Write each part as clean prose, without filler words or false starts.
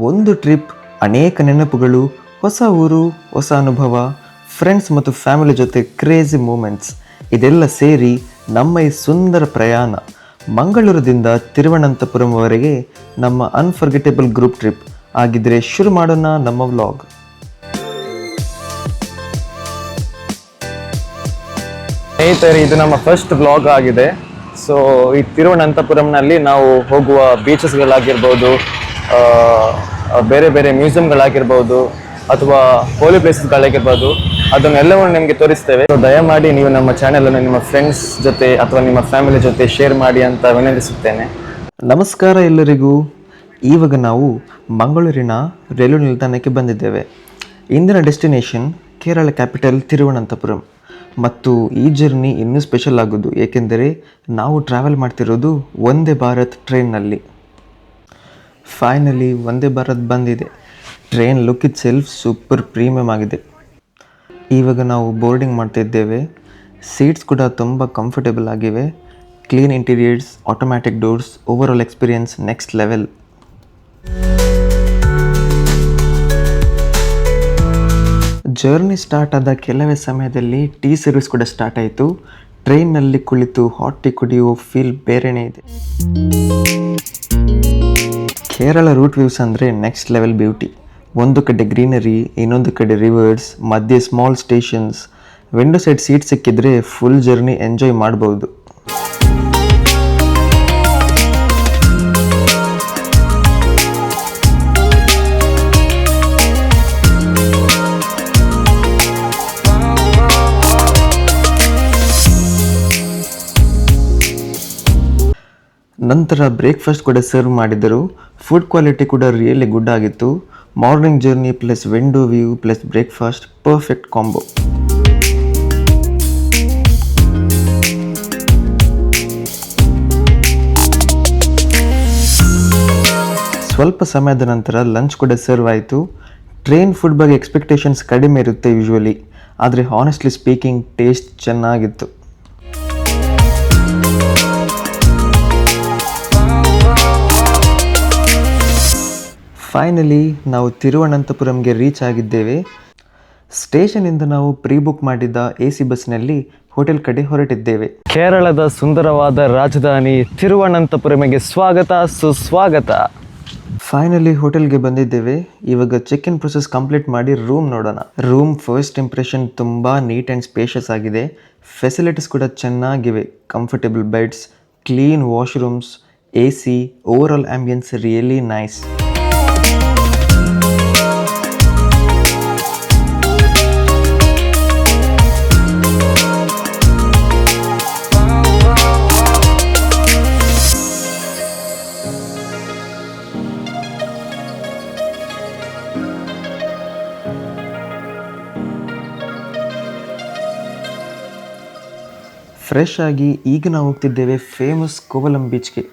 ಒಂದು ಟ್ರಿಪ್, ಅನೇಕ ನೆನಪುಗಳು, ಹೊಸ ಊರು, ಹೊಸ ಅನುಭವ, ಫ್ರೆಂಡ್ಸ್ ಮತ್ತು ಫ್ಯಾಮಿಲಿ ಜೊತೆ ಕ್ರೇಜಿ ಮೂಮೆಂಟ್ಸ್ ಇದೆಲ್ಲ ಸೇರಿ ನಮ್ಮ ಈ ಸುಂದರ ಪ್ರಯಾಣ ಮಂಗಳೂರದಿಂದ ತಿರುವನಂತಪುರಂವರೆಗೆ ನಮ್ಮ ಅನ್ಫರ್ಗೆಟೇಬಲ್ ಗ್ರೂಪ್ ಟ್ರಿಪ್ ಆಗಿದ್ರೆ ಶುರು ಮಾಡೋಣ ನಮ್ಮ ವ್ಲಾಗ್. ಸ್ನೇಹಿತರೆ, ಇದು ನಮ್ಮ ಫಸ್ಟ್ ವ್ಲಾಗ್ ಆಗಿದೆ. ಸೊ ಈ ತಿರುವನಂತಪುರಂನಲ್ಲಿ ನಾವು ಹೋಗುವ ಬೀಚಸ್ಗಳಾಗಿರ್ಬೋದು, ಬೇರೆ ಬೇರೆ ಮ್ಯೂಸಿಯಂಗಳಾಗಿರ್ಬೋದು ಅಥವಾ ಹೋಲಿ ಪ್ಲೇಸಸ್ಗಳಾಗಿರ್ಬೋದು, ಅದನ್ನೆಲ್ಲವನ್ನು ನಿಮಗೆ ತೋರಿಸ್ತೇವೆ. ಸೊ ದಯಮಾಡಿ ನೀವು ನಮ್ಮ ಚಾನೆಲನ್ನು ನಿಮ್ಮ ಫ್ರೆಂಡ್ಸ್ ಜೊತೆ ಅಥವಾ ನಿಮ್ಮ ಫ್ಯಾಮಿಲಿ ಜೊತೆ ಶೇರ್ ಮಾಡಿ ಅಂತ ವಿನಂತಿಸುತ್ತೇನೆ. ನಮಸ್ಕಾರ ಎಲ್ಲರಿಗೂ. ಇವಾಗ ನಾವು ಮಂಗಳೂರಿನ ರೈಲ್ವೆ ನಿಲ್ದಾಣಕ್ಕೆ ಬಂದಿದ್ದೇವೆ. ಇಂದಿನ ಡೆಸ್ಟಿನೇಷನ್ ಕೇರಳ ಕ್ಯಾಪಿಟಲ್ ತಿರುವನಂತಪುರಂ. ಮತ್ತು ಈ ಜರ್ನಿ ಇನ್ನೂ ಸ್ಪೆಷಲ್ ಆಗೋದು ಏಕೆಂದರೆ ನಾವು ಟ್ರಾವೆಲ್ ಮಾಡ್ತಿರೋದು ವಂದೇ ಭಾರತ್ ಟ್ರೈನ್ನಲ್ಲಿ. ಫೈನಲಿ ವಂದೇ ಭಾರತ್ ಬಂದಿದೆ. Train look it self super premium ಆಗಿದೆ. ಇವಾಗ ನಾವು ಬೋರ್ಡಿಂಗ್ ಮಾಡ್ತಿದ್ದೇವೆ. ಸೀಟ್ಸ್ ಕೂಡ ತುಂಬ ಕಂಫರ್ಟೇಬಲ್ ಆಗಿವೆ. Clean interiors, automatic doors, over all experience next level. Journey start ಆದ ಕೆಲವೇ ಸಮಯದಲ್ಲಿ ಟೀ ಸರ್ವಿಸ್ ಕೂಡ ಸ್ಟಾರ್ಟ್ ಆಯಿತು. ಟ್ರೈನ್ನಲ್ಲಿ ಕುಳಿತು ಹಾಟ್ ಟೀ ಕುಡಿಯುವ ಫೀಲ್ ಬೇರೆಯೇ ಇದೆ. ಕೇರಳ ರೂಟ್ ವ್ಯೂಸ್ ಅಂದರೆ ನೆಕ್ಸ್ಟ್ ಲೆವೆಲ್ ಬ್ಯೂಟಿ. ಒಂದು ಕಡೆ ಗ್ರೀನರಿ, ಇನ್ನೊಂದು ಕಡೆ ರಿವರ್ಸ್, ಮಧ್ಯೆ small stations. Window side seat ಸಿಕ್ಕಿದ್ರೆ ಫುಲ್ ಜರ್ನಿ ಎಂಜಾಯ್ ಮಾಡ್ಬೋದು. ನಂತರ ಬ್ರೇಕ್ಫಾಸ್ಟ್ ಕೂಡ ಸರ್ವ್ ಮಾಡಿದರು. ಫುಡ್ ಕ್ವಾಲಿಟಿ ಕೂಡ ರಿಯಲಿ ಗುಡ್ ಆಗಿತ್ತು. Morning journey plus window view plus breakfast perfect combo. ಸ್ವಲ್ಪ ಸಮಯದ ನಂತರ ಲಂಚ್ ಕೂಡ ಸರ್ವ್ ಆಯಿತು. ಟ್ರೈನ್ ಫುಡ್ ಬಗ್ಗೆ ಎಕ್ಸ್ಪೆಕ್ಟೇಷನ್ಸ್ ಕಡಿಮೆ ಇರುತ್ತೆ ಯೂಶ್ವಲಿ, ಆದರೆ ಹಾನೆಸ್ಟ್ಲಿ ಸ್ಪೀಕಿಂಗ್ ಟೇಸ್ಟ್ ಚೆನ್ನಾಗಿತ್ತು. ಫೈನಲಿ ನಾವು ತಿರುವನಂತಪುರಂಗೆ ರೀಚ್ ಆಗಿದ್ದೇವೆ. ಸ್ಟೇಷನಿಂದ ನಾವು ಪ್ರೀ ಬುಕ್ ಮಾಡಿದ್ದ AC ಬಸ್ನಲ್ಲಿ ಹೋಟೆಲ್ ಕಡೆ ಹೊರಟಿದ್ದೇವೆ. ಕೇರಳದ ಸುಂದರವಾದ ರಾಜಧಾನಿ ತಿರುವನಂತಪುರಮಿಗೆ ಸ್ವಾಗತ, ಸುಸ್ವಾಗತ. ಫೈನಲಿ ಹೋಟೆಲ್ಗೆ ಬಂದಿದ್ದೇವೆ. ಇವಾಗ ಚೆಕ್ ಇನ್ ಪ್ರೊಸೆಸ್ ಕಂಪ್ಲೀಟ್ ಮಾಡಿ ರೂಮ್ ನೋಡೋಣ. ರೂಮ್ ಫಸ್ಟ್ ಇಂಪ್ರೆಷನ್ ತುಂಬ ನೀಟ್ ಆ್ಯಂಡ್ ಸ್ಪೇಷಿಯಸ್ ಆಗಿದೆ. ಫೆಸಿಲಿಟೀಸ್ ಕೂಡ ಚೆನ್ನಾಗಿವೆ. Comfortable beds, clean washrooms, AC, overall ambience really nice. Fresh ಆಗಿ ಈಗ ನಾವು ಹೋಗ್ತಿದ್ದೇವೆ ಫೇಮಸ್ ಕೋವಲಂ ಬೀಚ್ಗೆ.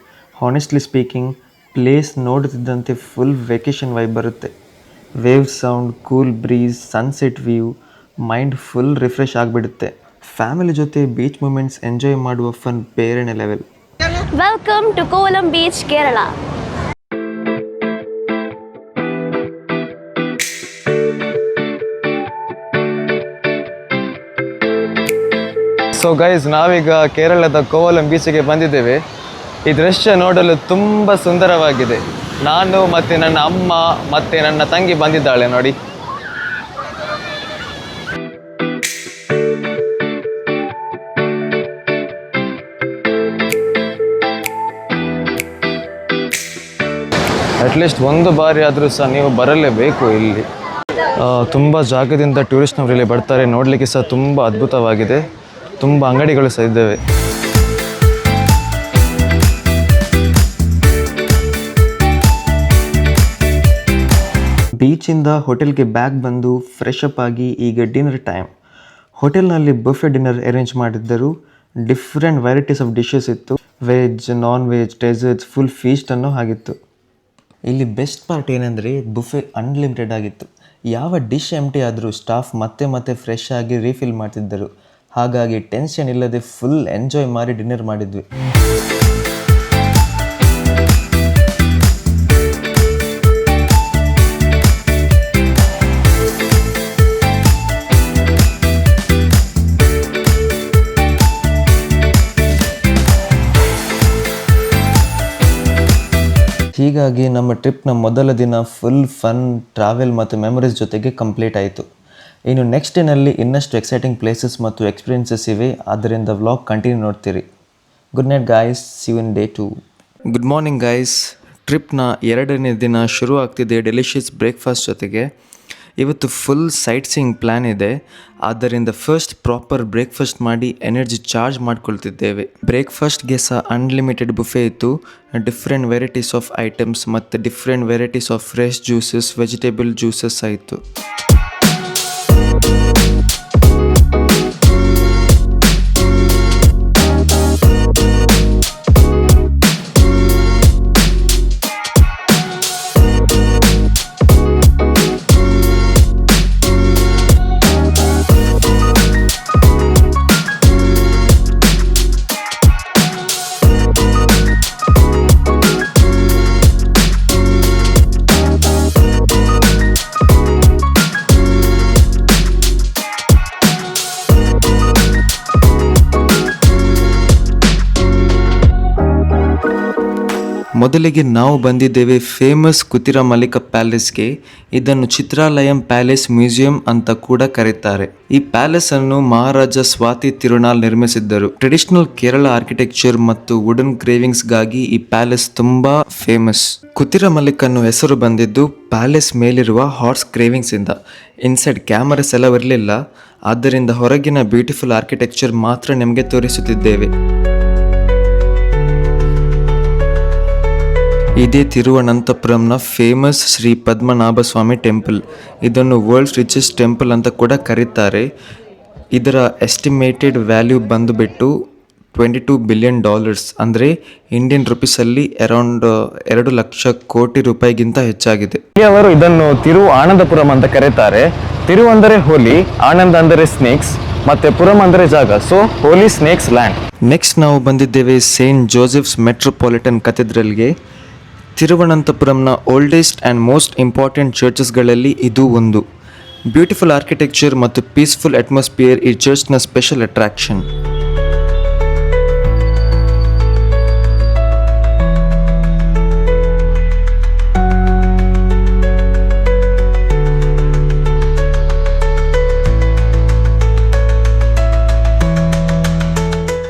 ಹಾನೆಸ್ಟ್ಲಿ ಸ್ಪೀಕಿಂಗ್ ಪ್ಲೇಸ್ ನೋಡುತ್ತಿದ್ದಂತೆ ಫುಲ್ ವೆಕೇಷನ್ ವೈಬ್ ಬರುತ್ತೆ. Wave sound, cool breeze, sunset view, mind full refresh ಆಗಿಬಿಡುತ್ತೆ. ಫ್ಯಾಮಿಲಿ ಜೊತೆ ಬೀಚ್ ಮೂಮೆಂಟ್ಸ್ ಎಂಜಾಯ್ ಮಾಡುವ ಫನ್ ಬೇರೆನೇ level. Welcome to Kovalam beach, Kerala. So guys, ನಾವೀಗ ಕೇರಳದ ಕೋವಲಂ ಬೀಚಿಗೆ ಬಂದಿದ್ದೇವೆ. ಈ ದೃಶ್ಯ ನೋಡಲು ತುಂಬ ಸುಂದರವಾಗಿದೆ. ನಾನು ಮತ್ತು ನನ್ನ ಅಮ್ಮ ಮತ್ತು ನನ್ನ ತಂಗಿ ಬಂದಿದ್ದಾಳೆ ನೋಡಿ. ಅಟ್ಲೀಸ್ಟ್ ಒಂದು ಬಾರಿ ಆದರೂ ಸಹ ನೀವು ಬರಲೇಬೇಕು ಇಲ್ಲಿ. ತುಂಬ ಜಾಗದಿಂದ ಟೂರಿಸ್ಟ್ನವರು ಇಲ್ಲಿ ಬರ್ತಾರೆ. ನೋಡಲಿಕ್ಕೆ ಸಹ ತುಂಬ ಅದ್ಭುತವಾಗಿದೆ. ತುಂಬ ಅಂಗಡಿಗಳು ಸಹ ಇದ್ದಾವೆ. ಬೀಚಿಂದ ಹೋಟೆಲ್ಗೆ ಬ್ಯಾಕ್ ಬಂದು ಫ್ರೆಶ್ ಅಪ್ ಆಗಿ ಈಗ ಡಿನ್ನರ್ ಟೈಮ್. ಹೋಟೆಲ್ನಲ್ಲಿ ಬಫೆ ಡಿನ್ನರ್ ಅರೇಂಜ್ ಮಾಡಿದ್ದರು. ಡಿಫ್ರೆಂಟ್ ವೆರೈಟೀಸ್ ಆಫ್ ಡಿಶಸ್ ಇತ್ತು. Veg, non veg, deserts, full feast ಅನ್ನೋ ಆಗಿತ್ತು. ಇಲ್ಲಿ ಬೆಸ್ಟ್ ಪಾರ್ಟ್ ಏನಂದರೆ ಬುಫೆ ಅನ್ಲಿಮಿಟೆಡ್ ಆಗಿತ್ತು. ಯಾವ ಡಿಶ್ ಎಂಟಿ ಆದರೂ ಸ್ಟಾಫ್ ಮತ್ತೆ ಫ್ರೆಶ್ ಆಗಿ ರೀಫಿಲ್ ಮಾಡ್ತಿದ್ದರು. ಹಾಗಾಗಿ ಟೆನ್ಷನ್ ಇಲ್ಲದೆ ಫುಲ್ ಎಂಜಾಯ್ ಮಾಡಿ ಡಿನ್ನರ್ ಮಾಡಿದ್ವಿ. ಹೀಗಾಗಿ ನಮ್ಮ ಟ್ರಿಪ್ನ ಮೊದಲ ದಿನ ಫುಲ್ ಫನ್, ಟ್ರಾವೆಲ್ ಮತ್ತು ಮೆಮೊರೀಸ್ ಜೊತೆಗೆ ಕಂಪ್ಲೀಟ್ ಆಯಿತು. ಇನ್ನು ನೆಕ್ಸ್ಟ್ ಡೇನಲ್ಲಿ ಇನ್ನಷ್ಟು ಎಕ್ಸೈಟಿಂಗ್ ಪ್ಲೇಸಸ್ ಮತ್ತು ಎಕ್ಸ್ಪೀರಿಯನ್ಸಸ್ ಇವೆ, ಆದ್ದರಿಂದ ವ್ಲಾಗ್ ಕಂಟಿನ್ಯೂ ನೋಡ್ತೀರಿ. Good night guys, see you in day 2. Good morning guys. ಟ್ರಿಪ್ನ 2ನೇ ದಿನ ಶುರು ಆಗ್ತಿದೆ ಡೆಲಿಷಿಯಸ್ ಬ್ರೇಕ್ಫಾಸ್ಟ್ ಜೊತೆಗೆ. ಇವತ್ತು ಫುಲ್ ಸೈಟ್ ಸೀಯಿಂಗ್ ಪ್ಲ್ಯಾನ್ ಇದೆ, ಆದ್ದರಿಂದ ಫಸ್ಟ್ ಪ್ರಾಪರ್ ಬ್ರೇಕ್ಫಾಸ್ಟ್ ಮಾಡಿ ಎನರ್ಜಿ ಚಾರ್ಜ್ ಮಾಡ್ಕೊಳ್ತಿದ್ದೇವೆ. ಬ್ರೇಕ್ಫಾಸ್ಟ್ಗೆ ಸಹ ಅನ್ಲಿಮಿಟೆಡ್ ಬುಫೆ ಇತ್ತು. ಡಿಫ್ರೆಂಟ್ ವೆರೈಟೀಸ್ ಆಫ್ ಐಟಮ್ಸ್ ಮತ್ತು different varieties of fresh juices, vegetable juices ಆಯಿತು. ಮೊದಲಿಗೆ ನಾವು ಬಂದಿದ್ದೇವೆ ಫೇಮಸ್ ಕುತಿರ ಮಲ್ಲಿಕ ಪ್ಯಾಲೇಸ್ಗೆ. ಇದನ್ನು ಚಿತ್ರಾಲಯಂ ಪ್ಯಾಲೇಸ್ ಮ್ಯೂಸಿಯಂ ಅಂತ ಕೂಡ ಕರೀತಾರೆ. ಈ ಪ್ಯಾಲೇಸ್ ಅನ್ನು ಮಹಾರಾಜ ಸ್ವಾತಿ ತಿರುನಾಳ್ ನಿರ್ಮಿಸಿದ್ದರು. ಟ್ರೆಡಿಷನಲ್ ಕೇರಳ ಆರ್ಕಿಟೆಕ್ಚರ್ ಮತ್ತು ವುಡನ್ ಕ್ರೇವಿಂಗ್ಸ್ ಗಾಗಿ ಈ ಪ್ಯಾಲೇಸ್ ತುಂಬಾ ಫೇಮಸ್. ಕುತಿರ ಮಲ್ಲಿಕ್ ಅನ್ನೋ ಹೆಸರು ಬಂದಿದ್ದು ಪ್ಯಾಲೇಸ್ ಮೇಲಿರುವ ಹಾರ್ಸ್ ಕ್ರೇವಿಂಗ್ಸ್ ಇಂದ. ಇನ್ಸೈಡ್ ಕ್ಯಾಮರಾಸ್ ಎಲ್ಲ ಇರಲಿಲ್ಲ, ಆದ್ದರಿಂದ ಹೊರಗಿನ ಬ್ಯೂಟಿಫುಲ್ ಆರ್ಕಿಟೆಕ್ಚರ್ ಮಾತ್ರ ನಿಮಗೆ ತೋರಿಸುತ್ತಿದ್ದೇವೆ. ಇದೇ ತಿರುವನಂತಪುರಂನ ಫೇಮಸ್ ಶ್ರೀ ಪದ್ಮನಾಭ ಸ್ವಾಮಿ ಟೆಂಪಲ್. ಇದನ್ನು ವರ್ಲ್ಡ್ಸ್ ರಿಚೆಸ್ಟ್ ಟೆಂಪಲ್ ಅಂತ ಕೂಡ ಕರೀತಾರೆ. ಇದರ ಎಸ್ಟಿಮೇಟೆಡ್ ವ್ಯಾಲ್ಯೂ ಬಂದುಬಿಟ್ಟು $22 ಬಿಲಿಯನ್, ಅಂದರೆ ಇಂಡಿಯನ್ ರುಪೀಸಲ್ಲಿ ಅರೌಂಡ್ 2 ಲಕ್ಷ ಕೋಟಿ ರೂಪಾಯಿಗಿಂತ ಹೆಚ್ಚಾಗಿದೆ. ಅವರು ಇದನ್ನು ತಿರು ಆನಂದಪುರಂ ಅಂತ ಕರೀತಾರೆ. ತಿರು ಅಂದರೆ ಹೋಲಿ, ಆನಂದ್ ಅಂದರೆ ಸ್ನೇಕ್ಸ್, ಮತ್ತೆ ಪುರಂ ಅಂದರೆ ಜಾಗ. So holy snakes land. Next ನಾವು ಬಂದಿದ್ದೇವೆ ಸೇಂಟ್ ಜೋಸೆಫ್ಸ್ ಮೆಟ್ರೋಪಾಲಿಟನ್ ಕಥೆಡ್ರಲ್ಗೆ. ತಿರುವನಂತಪುರಂನ ಓಲ್ಡೆಸ್ಟ್ ಆ್ಯಂಡ್ ಮೋಸ್ಟ್ ಇಂಪಾರ್ಟೆಂಟ್ ಚರ್ಚಸ್ಗಳಲ್ಲಿ ಇದು ಒಂದು. ಬ್ಯೂಟಿಫುಲ್ ಆರ್ಕಿಟೆಕ್ಚರ್ ಮತ್ತು ಪೀಸ್ಫುಲ್ ಅಟ್ಮಾಸ್ಫಿಯರ್ ಈ ಚರ್ಚ್ನ ಸ್ಪೆಷಲ್ ಅಟ್ರಾಕ್ಷನ್.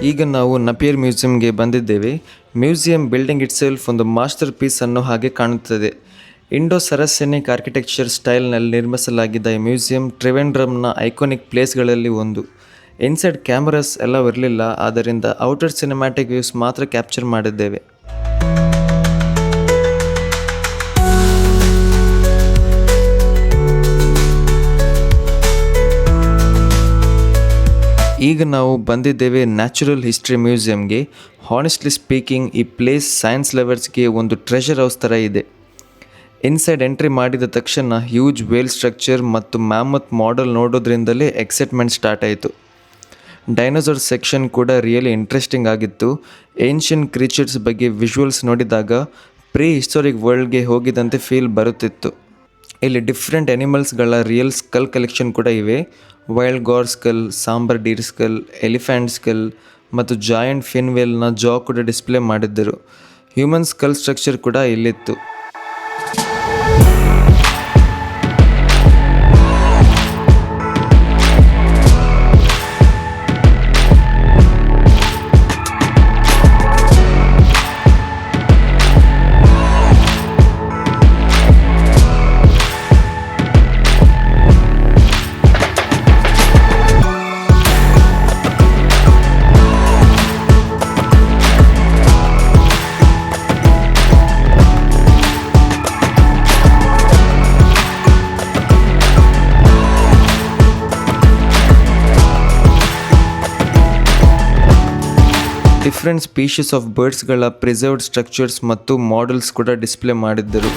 ಈಗ ನಾವು ನಪಿಯರ್ ಮ್ಯೂಸಿಯಂಗೆ ಬಂದಿದ್ದೇವೆ. ಮ್ಯೂಸಿಯಂ ಬಿಲ್ಡಿಂಗ್ ಇಟ್ ಸೆಲ್ಫ್ ಒಂದು ಮಾಸ್ಟರ್ ಪೀಸ್ ಅನ್ನೋ ಹಾಗೆ ಕಾಣುತ್ತದೆ. ಇಂಡೋ ಸರಸೆನಿಕ್ ಆರ್ಕಿಟೆಕ್ಚರ್ ಸ್ಟೈಲ್ನಲ್ಲಿ ನಿರ್ಮಿಸಲಾಗಿದ್ದ ಈ ಮ್ಯೂಸಿಯಂ ಟ್ರಿವೆಂಡ್ರಮ್ನ ಐಕಾನಿಕ್ ಪ್ಲೇಸ್ಗಳಲ್ಲಿ ಒಂದು. ಇನ್ಸೈಡ್ ಕ್ಯಾಮರಾಸ್ ಎಲ್ಲ ಇರಲಿಲ್ಲ, ಆದ್ದರಿಂದ ಔಟರ್ ಸಿನಿಮ್ಯಾಟಿಕ್ ವ್ಯೂಸ್ ಮಾತ್ರ ಕ್ಯಾಪ್ಚರ್ ಮಾಡಿದ್ದೇವೆ. ಈಗ ನಾವು ಬಂದಿದ್ದೇವೆ ನ್ಯಾಚುರಲ್ ಹಿಸ್ಟ್ರಿ ಮ್ಯೂಸಿಯಂಗೆ. ಹಾನೆಸ್ಟ್ಲಿ ಸ್ಪೀಕಿಂಗ್, ಈ ಪ್ಲೇಸ್ ಸೈನ್ಸ್ ಲವರ್ಸ್ಗೆ ಒಂದು ಟ್ರೆಷರ್ ಹೌಸ್ ಥರ ಇದೆ. ಇನ್ಸೈಡ್ ಎಂಟ್ರಿ ಮಾಡಿದ ತಕ್ಷಣ ಹ್ಯೂಜ್ ವೇಲ್ ಸ್ಟ್ರಕ್ಚರ್ ಮತ್ತು ಮ್ಯಾಮತ್ ಮಾಡೆಲ್ ನೋಡೋದ್ರಿಂದಲೇ ಎಕ್ಸೈಟ್ಮೆಂಟ್ ಸ್ಟಾರ್ಟ್ ಆಯಿತು. ಡೈನೋಸಾರ್ ಸೆಕ್ಷನ್ ಕೂಡ ರಿಯಲಿ ಇಂಟ್ರೆಸ್ಟಿಂಗ್ ಆಗಿತ್ತು. ಏನ್ಷಿಯನ್ ಕ್ರೀಚರ್ಸ್ ಬಗ್ಗೆ ವಿಜುವಲ್ಸ್ ನೋಡಿದಾಗ ಪ್ರೀ ಹಿಸ್ಟೋರಿಕ್ ವರ್ಲ್ಡ್ಗೆ ಹೋಗಿದಂತೆ ಫೀಲ್ ಬರುತ್ತಿತ್ತು. ಇಲ್ಲಿ ಡಿಫ್ರೆಂಟ್ ಅನಿಮಲ್ಸ್ಗಳ ರಿಯಲ್ ಸ್ಕಲ್ ಕಲೆಕ್ಷನ್ ಕೂಡ ಇವೆ. Wild gar skull, sambar Deere skull, elephant skull ಮತ್ತು ಜಾಯಿಂಟ್ ಫಿನ್ವೇಲ್ನ ಜಾ ಕೂಡ ಡಿಸ್ಪ್ಲೇ ಮಾಡಿದ್ದರು. ಹ್ಯೂಮನ್ ಸ್ಕಲ್ ಸ್ಟ್ರಕ್ಚರ್ ಕೂಡ ಇಲ್ಲಿತ್ತು. ಡಿಫ್ರೆಂಟ್ ಸ್ಪೀಷೀಸ್ ಆಫ್ ಬರ್ಡ್ಸ್ಗಳ ಪ್ರಿಸರ್ವ್ಡ್ ಸ್ಟ್ರಕ್ಚರ್ಸ್ ಮತ್ತು ಮಾಡೆಲ್ಸ್ ಕೂಡ ಡಿಸ್ಪ್ಲೇ ಮಾಡಿದ್ದರು.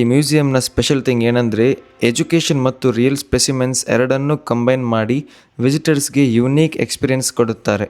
ಈ ಮ್ಯೂಸಿಯಂನ ಸ್ಪೆಷಲ್ ಥಿಂಗ್ ಏನಂದರೆ ಎಜುಕೇಷನ್ ಮತ್ತು ರಿಯಲ್ ಸ್ಪೆಸಿಮೆನ್ಸ್ ಎರಡನ್ನೂ ಕಂಬೈನ್ ಮಾಡಿ ವಿಸಿಟರ್ಸ್ಗೆ ಯುನೀಕ್ ಎಕ್ಸ್ಪೀರಿಯನ್ಸ್ ಕೊಡುತ್ತಾರೆ.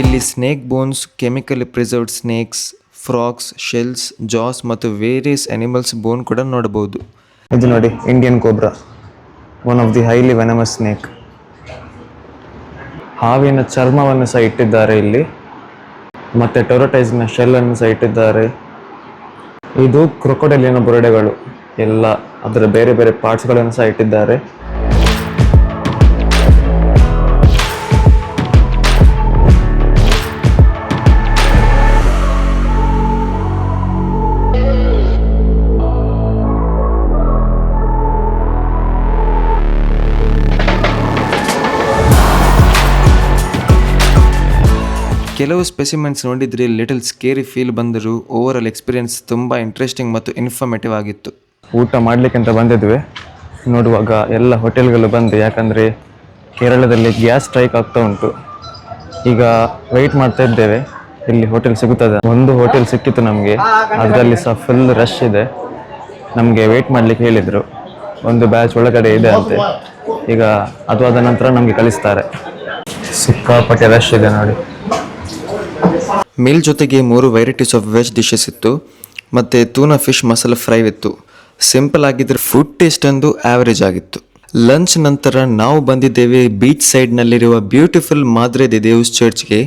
ಇಲ್ಲಿ snake bones, chemically preserved snakes, frogs, shells, jaws ಮತ್ತು ವೇರಿಯಸ್ ಅನಿಮಲ್ಸ್ ಬೋನ್ ಕೂಡ ನೋಡಬಹುದು. ಇದು ನೋಡಿ Indian cobra, one of the highly venomous snake. ಹಾವಿನ ಚರ್ಮವನ್ನು ಸಹ ಇಟ್ಟಿದ್ದಾರೆ ಇಲ್ಲಿ, ಮತ್ತು ಟೊರಟೈಸ್ನ ಶೆಲ್ಲನ್ನು ಸಹ ಇಟ್ಟಿದ್ದಾರೆ. ಇದು ಕ್ರೊಕೊಡೈಲಿನ ಬುರುಡೆಗಳು ಎಲ್ಲ, ಅದರ ಬೇರೆ ಬೇರೆ ಪಾರ್ಟ್ಸ್ಗಳನ್ನು ಸಹ ಇಟ್ಟಿದ್ದಾರೆ. ಕೆಲವು ಸ್ಪೆಸಿಮೆನ್ಸ್ ನೋಡಿದರೆ ಲಿಟಲ್ ಸ್ಕೇರಿ ಫೀಲ್ ಬಂದರೂ ಓವರ್ ಆಲ್ ಎಕ್ಸ್ಪೀರಿಯನ್ಸ್ ತುಂಬ ಇಂಟ್ರೆಸ್ಟಿಂಗ್ ಮತ್ತು ಇನ್ಫಾರ್ಮೇಟಿವ್ ಆಗಿತ್ತು. ಊಟ ಮಾಡಲಿಕ್ಕೆ ಅಂತ ಬಂದಿದ್ವಿ, ನೋಡುವಾಗ ಎಲ್ಲ ಹೋಟೆಲ್ಗಳು ಬಂದು, ಯಾಕಂದರೆ ಕೇರಳದಲ್ಲಿ ಗ್ಯಾಸ್ ಸ್ಟ್ರೈಕ್ ಆಗ್ತಾ ಉಂಟು. ಈಗ ವೆಯ್ಟ್ ಮಾಡ್ತಾ ಇದ್ದೇವೆ, ಇಲ್ಲಿ ಹೋಟೆಲ್ ಸಿಗುತ್ತದೆ. ಒಂದು ಹೋಟೆಲ್ ಸಿಕ್ಕಿತ್ತು ನಮಗೆ, ಅದರಲ್ಲಿ ಸಹ ಫುಲ್ ರಶ್ ಇದೆ. ನಮಗೆ ವೆಯ್ಟ್ ಮಾಡಲಿಕ್ಕೆ ಹೇಳಿದರು, ಒಂದು ಬ್ಯಾಚ್ ಒಳಗಡೆ ಇದೆ ಅಂತೆ. ಈಗ ಅದು ಆದ ನಂತರ ನಮಗೆ ಕಳಿಸ್ತಾರೆ. ಸಿಕ್ಕಾಪಟ್ಟೆ ರಶ್ ಇದೆ ನೋಡಿ. ಮೀಲ್ ಜೊತೆಗೆ 3 ವೆರೈಟೀಸ್ ಆಫ್ ವೆಜ್ ಡಿಶಸ್ ಇತ್ತು, ಮತ್ತು ತೂನಾ ಫಿಶ್ ಮಸಾಲ ಫ್ರೈ ಇತ್ತು. ಸಿಂಪಲ್ ಆಗಿದ್ದರೆ ಫುಡ್ ಟೇಸ್ಟ್ ಅಂದು ಆವರೇಜ್ ಆಗಿತ್ತು. ಲಂಚ್ ನಂತರ ನಾವು ಬಂದಿದ್ದೇವೆ ಬೀಚ್ ಸೈಡ್ನಲ್ಲಿರುವ ಬ್ಯೂಟಿಫುಲ್ ಮಾದ್ರೆ ದೆ ದೇವ್ಸ್ ಚರ್ಚ್ಗೆ.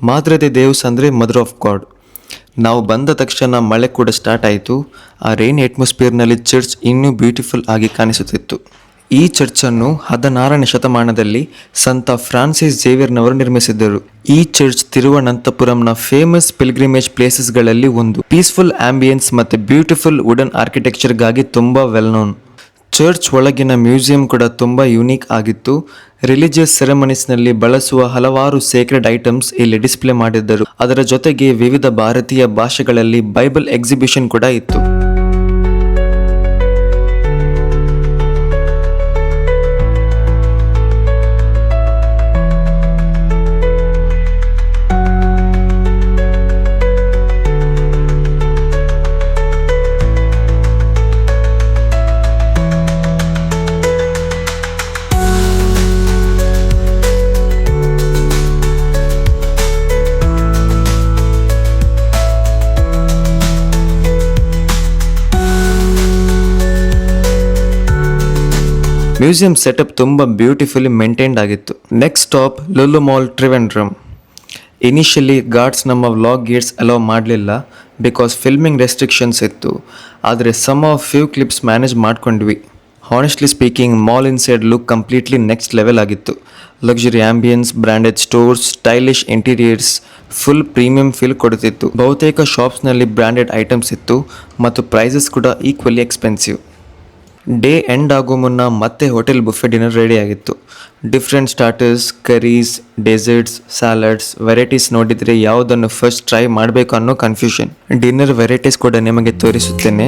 ಮಾದ್ರೆ ದೆ ದೇವ್ಸ್ ಅಂದರೆ ಮದರ್ ಆಫ್ ಗಾಡ್. ನಾವು ಬಂದ ತಕ್ಷಣ ಮಳೆ ಕೂಡ ಸ್ಟಾರ್ಟ್ ಆಯಿತು. ಆ ರೈನ್ ಅಟ್ಮಾಸ್ಫಿಯರ್ನಲ್ಲಿ ಚರ್ಚ್ ಇನ್ನೂ ಬ್ಯೂಟಿಫುಲ್ ಆಗಿ ಕಾಣಿಸುತ್ತಿತ್ತು. ಈ ಚರ್ಚನ್ನು 16ನೇ ಶತಮಾನದಲ್ಲಿ ಸಂತ ಫ್ರಾನ್ಸಿಸ್ ಝೇವಿಯರ್ನವರು ನಿರ್ಮಿಸಿದ್ದರು. ಈ ಚರ್ಚ್ ತಿರುವನಂತಪುರಂನ ಫೇಮಸ್ ಪಿಲ್ಗ್ರಿಮೇಜ್ ಪ್ಲೇಸಸ್ಗಳಲ್ಲಿ ಒಂದು. ಪೀಸ್ಫುಲ್ ಆಂಬಿಯನ್ಸ್ ಮತ್ತು ಬ್ಯೂಟಿಫುಲ್ ವುಡನ್ ಆರ್ಕಿಟೆಕ್ಚರ್ಗಾಗಿ ತುಂಬ ವೆಲ್ ನೋನ್. ಚರ್ಚ್ ಒಳಗಿನ ಮ್ಯೂಸಿಯಂ ಕೂಡ ತುಂಬ ಯುನೀಕ್ ಆಗಿತ್ತು. ರಿಲಿಜಿಯಸ್ ಸೆರೆಮನೀಸ್ನಲ್ಲಿ ಬಳಸುವ ಹಲವಾರು ಸೇಕ್ರೆಡ್ ಐಟಮ್ಸ್ ಇಲ್ಲಿ ಡಿಸ್ಪ್ಲೇ ಮಾಡಿದ್ದರು. ಅದರ ಜೊತೆಗೆ ವಿವಿಧ ಭಾರತೀಯ ಭಾಷೆಗಳಲ್ಲಿ ಬೈಬಲ್ ಎಕ್ಸಿಬಿಷನ್ ಕೂಡ ಇತ್ತು. ಮ್ಯೂಸಿಯಂ ಸೆಟಪ್ ತುಂಬ ಬ್ಯೂಟಿಫುಲಿ ಮೇಂಟೈನ್ಡ್ ಆಗಿತ್ತು. Next stop Lulu mall Trivandrum. Initially guards ನಮ್ಮ ವ್ಲಾಗ್ ಗೇಟ್ಸ್ ಅಲೋ ಮಾಡಲಿಲ್ಲ, ಬಿಕಾಸ್ ಫಿಲ್ಮಿಂಗ್ ರೆಸ್ಟ್ರಿಕ್ಷನ್ಸ್ ಇತ್ತು. ಆದರೆ some of few clips manage ಮಾಡ್ಕೊಂಡ್ವಿ. Honestly speaking, mall inside look completely next level ಆಗಿತ್ತು. Luxury ambience, branded stores, stylish interiors, full premium feel ಕೊಡುತ್ತಿತ್ತು. ಬಹುತೇಕ ಶಾಪ್ಸ್ನಲ್ಲಿ branded items ಇತ್ತು ಮತ್ತು ಪ್ರೈಸಸ್ ಕೂಡ ಈಕ್ವಲಿ ಎಕ್ಸ್ಪೆನ್ಸಿವ್. ಡೇ ಎಂಡ್ ಆಗೋ ಮುನ್ನ ಮತ್ತೆ ಹೋಟೆಲ್ ಬುಫೆ ಡಿನ್ನರ್ ರೆಡಿ ಆಗಿತ್ತು. Different starters, curries, desserts, salads, varieties ನೋಡಿದರೆ ಯಾವುದನ್ನು ಫಸ್ಟ್ ಟ್ರೈ ಮಾಡಬೇಕು ಅನ್ನೋ ಕನ್ಫ್ಯೂಷನ್. ಡಿನ್ನರ್ ವೆರೈಟೀಸ್ ಕೂಡ ನಿಮಗೆ ತೋರಿಸುತ್ತೇನೆ.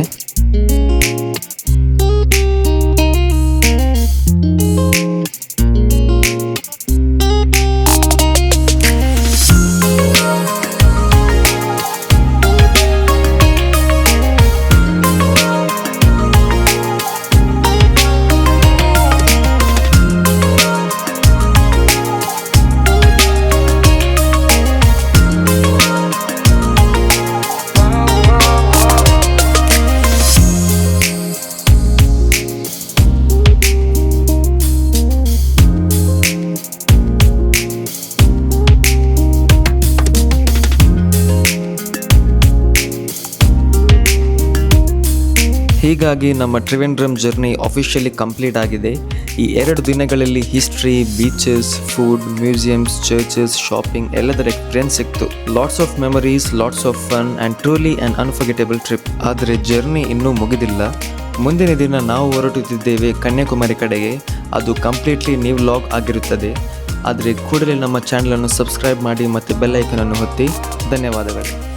ಹೀಗಾಗಿ ನಮ್ಮ ಟ್ರಿವೆಂಡ್ರಮ್ ಜರ್ನಿ ಅಫಿಷಿಯಲಿ ಕಂಪ್ಲೀಟ್ ಆಗಿದೆ. ಈ 2 ದಿನಗಳಲ್ಲಿ history, beaches, food, museums, churches, shopping ಎಲ್ಲದರ ಎಕ್ಸ್ಪೀರಿಯನ್ಸ್ ಸಿಕ್ತು. Lots of memories, lots of fun and truly an unforgettable trip. ಆದರೆ ಜರ್ನಿ ಇನ್ನೂ ಮುಗಿದಿಲ್ಲ. ಮುಂದಿನ ದಿನ ನಾವು ಹೊರಟುತ್ತಿದ್ದೇವೆ ಕನ್ಯಾಕುಮಾರಿ ಕಡೆಗೆ. ಅದು ಕಂಪ್ಲೀಟ್ಲಿ ನ್ಯೂ ವ್ಲಾಗ್ ಆಗಿರುತ್ತದೆ. ಆದರೆ ಕೂಡಲೇ ನಮ್ಮ ಚಾನಲನ್ನು ಸಬ್ಸ್ಕ್ರೈಬ್ ಮಾಡಿ ಮತ್ತು ಬೆಲ್ ಐಕನನ್ನು ಒತ್ತಿ. ಧನ್ಯವಾದಗಳು.